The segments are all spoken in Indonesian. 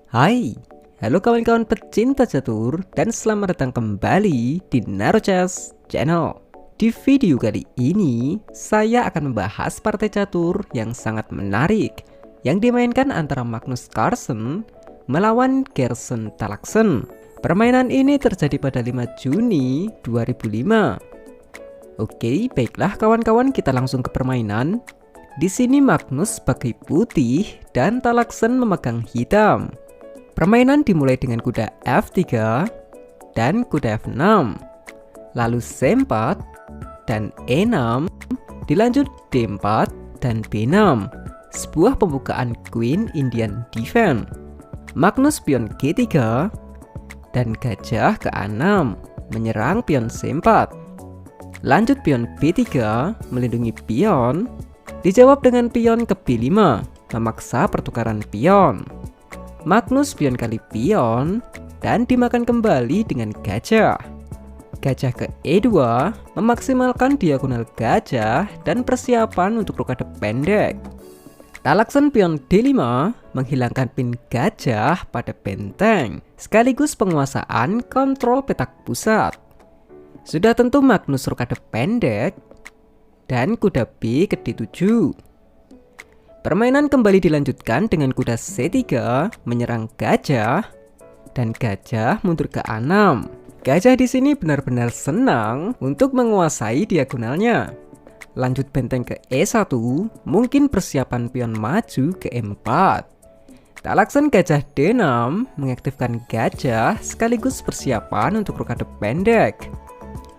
Hai, halo kawan-kawan pecinta catur dan selamat datang kembali di Narochess Channel. Di video kali ini, saya akan membahas partai catur yang sangat menarik yang dimainkan antara Magnus Carlsen melawan Gerson Tallaksen. Permainan ini terjadi pada 5 Juni 2005. Oke, baiklah kawan-kawan, kita langsung ke permainan. Di sini Magnus pakai putih dan Tallaksen memegang hitam. Permainan dimulai dengan kuda F3 dan kuda F6, lalu C4 dan E6, dilanjut D4 dan B6, sebuah pembukaan Queen Indian Defense. Magnus pion G3 dan gajah ke A6 menyerang pion C4. Lanjut pion B3 melindungi pion, dijawab dengan pion ke B5 memaksa pertukaran pion. Magnus pion kali pion dan dimakan kembali dengan gajah. Gajah ke E2 memaksimalkan diagonal gajah dan persiapan untuk rokade pendek. Tallaksen pion D5 menghilangkan pin gajah pada benteng, sekaligus penguasaan kontrol petak pusat. Sudah tentu Magnus rokade pendek dan kuda B ke D7. Permainan kembali dilanjutkan dengan kuda C3 menyerang gajah dan gajah mundur ke A6. Gajah di sini benar-benar senang untuk menguasai diagonalnya. Lanjut benteng ke E1, mungkin persiapan pion maju ke E4. Tallaksen gajah D6 mengaktifkan gajah sekaligus persiapan untuk rokade pendek.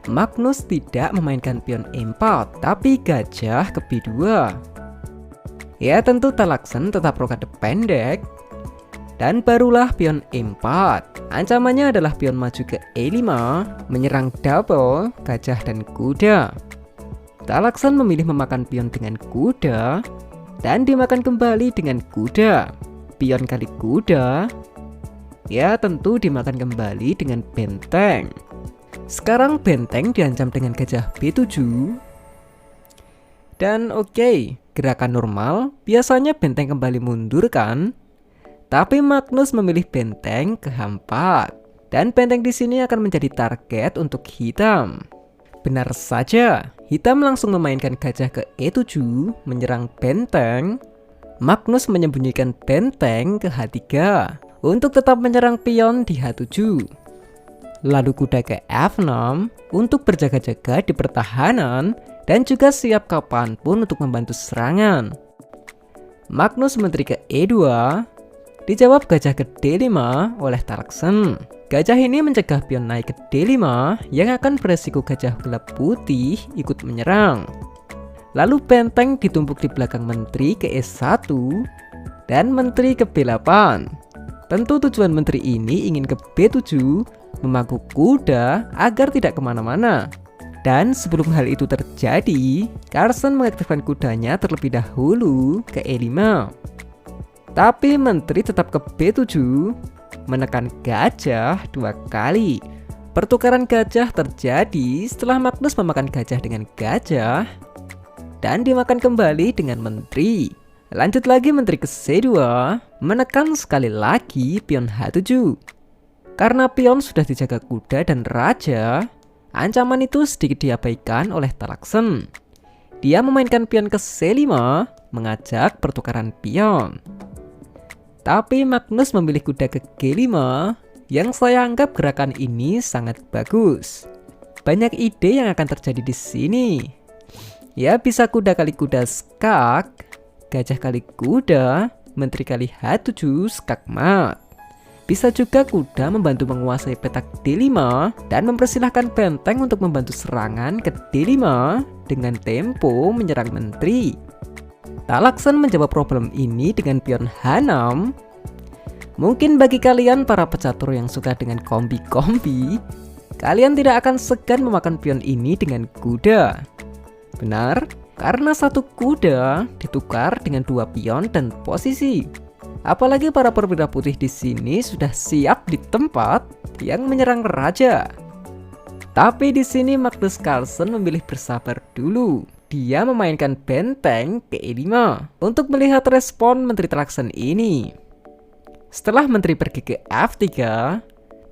Magnus tidak memainkan pion E4, tapi gajah ke B2. Ya tentu Tallaksen tetap rokade pendek. Dan barulah pion E4. Ancamannya adalah pion maju ke E5 menyerang double gajah dan kuda. Tallaksen memilih memakan pion dengan kuda dan dimakan kembali dengan kuda. Pion kali kuda, ya tentu dimakan kembali dengan benteng. Sekarang benteng diancam dengan gajah B7. Dan oke, gerakan normal biasanya benteng kembali mundur kan? Tapi Magnus memilih benteng ke H4 dan benteng di sini akan menjadi target untuk hitam. Benar saja, hitam langsung memainkan gajah ke E7 menyerang benteng. Magnus menyembunyikan benteng ke H3 untuk tetap menyerang pion di H7. Lalu kuda ke F6 untuk berjaga-jaga di pertahanan dan juga siap kapanpun untuk membantu serangan. Magnus menteri ke E2, dijawab gajah ke D5 oleh Tallaksen. Gajah ini mencegah pion naik ke D5 yang akan beresiko gajah gelap putih ikut menyerang. Lalu benteng ditumpuk di belakang menteri ke E1 dan menteri ke B8. Tentu tujuan menteri ini ingin ke B7 memangku kuda agar tidak kemana-mana. Dan sebelum hal itu terjadi, Carlsen mengaktifkan kudanya terlebih dahulu ke E5. Tapi menteri tetap ke B7, menekan gajah 2 kali. Pertukaran gajah terjadi setelah Magnus memakan gajah dengan gajah dan dimakan kembali dengan menteri. Lanjut lagi menteri ke C2, menekan sekali lagi pion H7. Karena pion sudah dijaga kuda dan raja, ancaman itu sedikit diabaikan oleh Tallaksen. Dia memainkan pion ke C5, mengajak pertukaran pion. Tapi Magnus memilih kuda ke G5, yang saya anggap gerakan ini sangat bagus. Banyak ide yang akan terjadi di sini. Ya bisa kuda kali kuda skak, gajah kali kuda, menteri kali H7 skak mat. Bisa juga kuda membantu menguasai petak D5 dan mempersilahkan benteng untuk membantu serangan ke D5 dengan tempo menyerang menteri. Tallaksen menjawab problem ini dengan pion H6. Mungkin bagi kalian para pecatur yang suka dengan kombi-kombi, kalian tidak akan segan memakan pion ini dengan kuda. Benar, karena satu kuda ditukar dengan 2 pion dan posisi. Apalagi para perwira putih di sini sudah siap di tempat yang menyerang raja. Tapi di sini Magnus Carlsen memilih bersabar dulu. Dia memainkan benteng ke E5 untuk melihat respon Menteri Tallaksen ini. Setelah menteri pergi ke F3,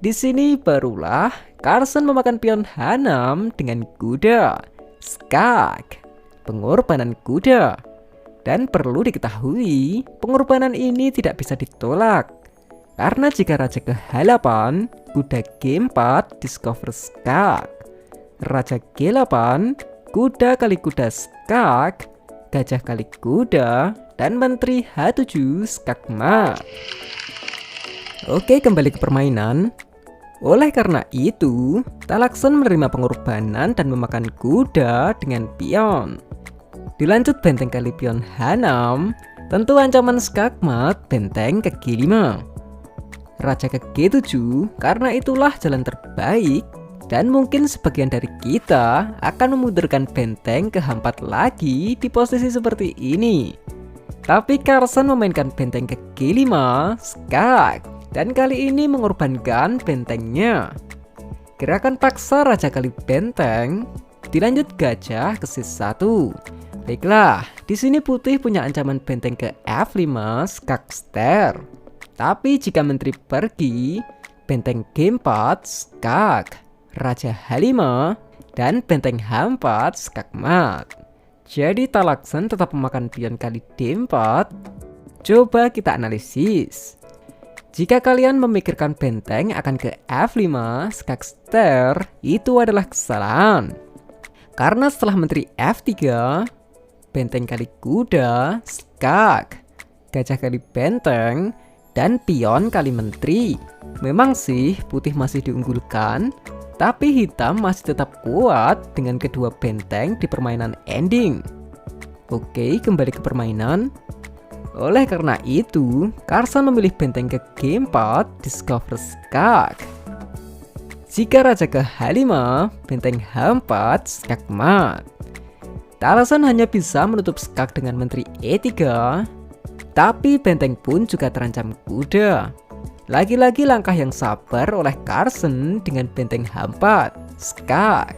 di sini barulah Carson memakan pion H6 dengan kuda, skak, pengorbanan kuda. Dan perlu diketahui, pengorbanan ini tidak bisa ditolak. Karena jika raja ke H8, kuda G4 discover skak. Raja G8, kuda kali kuda skak, gajah kali kuda, dan menteri H7 skak mat. Oke, kembali ke permainan. Oleh karena itu, Talakson menerima pengorbanan dan memakan kuda dengan pion. Dilanjut benteng kali pion H6, tentu ancaman skakmat benteng ke G5. Raja ke G7, karena itulah jalan terbaik, dan mungkin sebagian dari kita akan memundurkan benteng ke H4 lagi di posisi seperti ini. Tapi Carson memainkan benteng ke G5, skak, dan kali ini mengorbankan bentengnya. Gerakan paksa raja kali benteng, dilanjut gajah ke C1. Baiklah, di sini putih punya ancaman benteng ke F5 skak ster. Tapi jika menteri pergi, benteng G4 skak, raja H5, dan benteng H4 skak mat. Jadi Talakson tetap memakan pion kali D4. Coba kita analisis. Jika kalian memikirkan benteng akan ke F5 skak ster, itu adalah kesalahan. Karena setelah menteri F3, benteng kali kuda, skak, gajah kali benteng, dan pion kali menteri. Memang sih putih masih diunggulkan, tapi hitam masih tetap kuat dengan kedua benteng di permainan ending. Oke, kembali ke permainan. Oleh karena itu, Carson memilih benteng ke G4 discover skak. Jika raja ke H5, benteng H4 skak mat. Talakson hanya bisa menutup skak dengan menteri E3, tapi benteng pun juga terancam kuda. Lagi-lagi langkah yang sabar oleh Carson dengan benteng H4 skak.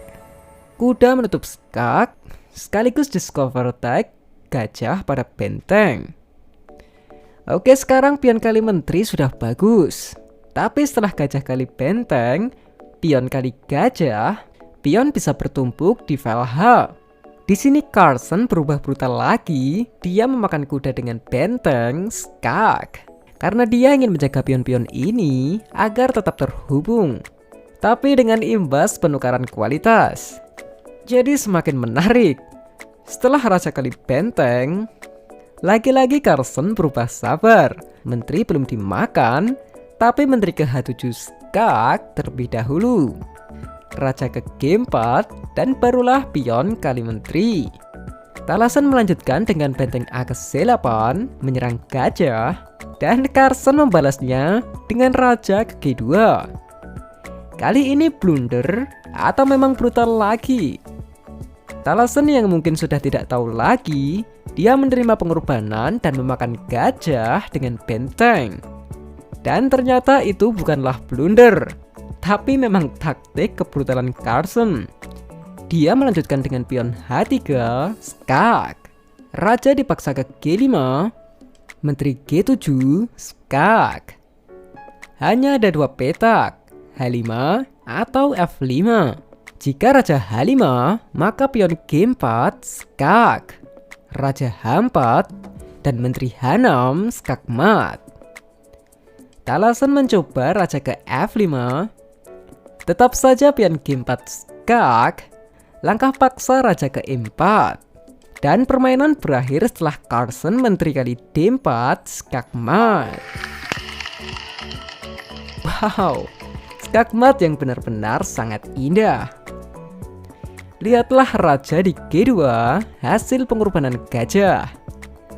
Kuda menutup skak, sekaligus discover attack gajah pada benteng. Oke, sekarang pion kali menteri sudah bagus. Tapi setelah gajah kali benteng, pion kali gajah, pion bisa bertumpuk di file H. Di sini Carson berubah brutal lagi. Dia memakan kuda dengan benteng skak. Karena dia ingin menjaga pion-pion ini agar tetap terhubung. Tapi dengan imbas penukaran kualitas. Jadi semakin menarik. Setelah raja kali benteng, lagi-lagi Carson berubah sabar. Menteri belum dimakan, tapi menteri ke H7 skak terlebih dahulu. Raja ke G4 dan barulah pion kali menteri. Talakson melanjutkan dengan benteng A ke C8 menyerang gajah, dan Carson membalasnya dengan raja ke G2. Kali ini blunder atau memang brutal lagi? Talakson yang mungkin sudah tidak tahu lagi, dia menerima pengorbanan dan memakan gajah dengan benteng. Dan ternyata itu bukanlah blunder, tapi memang taktik kebrutalan Carson. Dia melanjutkan dengan pion H3 skak. Raja dipaksa ke G5, menteri G7 skak. Hanya ada dua petak, H5 atau F5. Jika raja H5, maka pion G4 skak, raja H4, dan menteri H6 skak mat. Talakson mencoba raja ke F5. Tetap saja pion G4 skak. Langkah paksa raja ke E4. Dan permainan berakhir setelah Carson menteri kali D4 skak mat. Wow, skak mat yang benar-benar sangat indah. Lihatlah raja di G2, hasil pengorbanan gajah.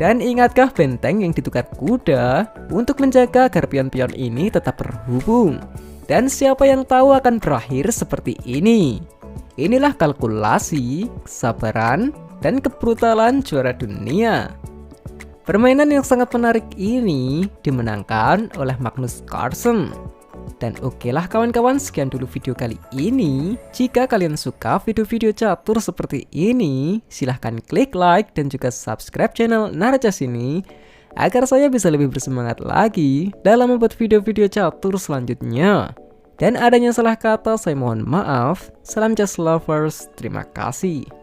Dan ingatkah benteng yang ditukar kuda untuk menjaga agar pion-pion ini tetap terhubung? Dan siapa yang tahu akan berakhir seperti ini? Inilah kalkulasi, kesabaran, dan kebrutalan juara dunia. Permainan yang sangat menarik ini dimenangkan oleh Magnus Carlsen. Dan okelah kawan-kawan, sekian dulu video kali ini. Jika kalian suka video-video catur seperti ini, silahkan klik like dan juga subscribe channel Naracas ini agar saya bisa lebih bersemangat lagi dalam membuat video-video catur selanjutnya. Dan adanya salah kata saya mohon maaf. Salam chess lovers, terima kasih.